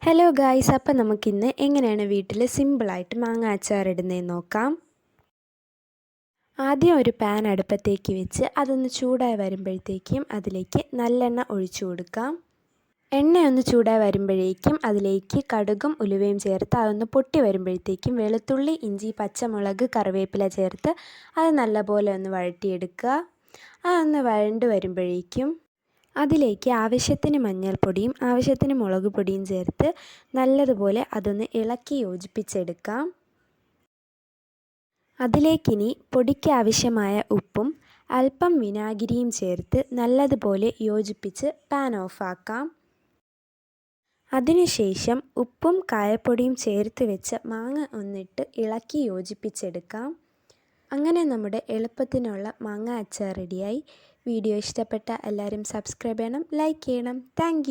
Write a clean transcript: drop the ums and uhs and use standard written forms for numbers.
Hello guys, അപ്പം നമുക്കിന്ന് എങ്ങനെയാണ് വീട്ടിൽ സിമ്പിളായിട്ട് മാങ്ങ അച്ചാർ ഇടുന്നതെന്ന് നോക്കാം. ആദ്യം ഒരു പാൻ അടുപ്പത്തേക്ക് വെച്ച് അതൊന്ന് ചൂടായി വരുമ്പോഴത്തേക്കും അതിലേക്ക് നല്ലെണ്ണ ഒഴിച്ചു കൊടുക്കാം. എണ്ണയൊന്ന് ചൂടായി വരുമ്പോഴേക്കും അതിലേക്ക് കടുകും ഉലുവയും ചേർത്ത് അതൊന്ന് പൊട്ടി വരുമ്പോഴത്തേക്കും വെളുത്തുള്ളി, ഇഞ്ചി, പച്ചമുളക്, കറിവേപ്പില ചേർത്ത് അത് നല്ലപോലെ ഒന്ന് വഴറ്റിയെടുക്കുക. അതൊന്ന് വഴണ്ട് വരുമ്പോഴേക്കും അതിലേക്ക് ആവശ്യത്തിന് മഞ്ഞൾപ്പൊടിയും ആവശ്യത്തിന് മുളക് പൊടിയും ചേർത്ത് നല്ലതുപോലെ അതൊന്ന് ഇളക്കി യോജിപ്പിച്ചെടുക്കാം. അതിലേക്കിനി പൊടിക്ക് ആവശ്യമായ ഉപ്പും അല്പം വിനാഗിരിയും ചേർത്ത് നല്ലതുപോലെ യോജിപ്പിച്ച് പാൻ ഓഫാക്കാം. അതിനുശേഷം ഉപ്പും കായപ്പൊടിയും ചേർത്ത് വെച്ച് മാങ്ങ ഒന്നിട്ട് ഇളക്കി യോജിപ്പിച്ചെടുക്കാം. അങ്ങനെ നമ്മുടെ എളുപ്പത്തിനുള്ള മാങ്ങ അച്ചാർ റെഡിയായി. വീഡിയോ ഇഷ്ടപ്പെട്ട എല്ലാവരും സബ്സ്ക്രൈബ് ചെയ്യണം, ലൈക്ക് ചെയ്യണം. താങ്ക്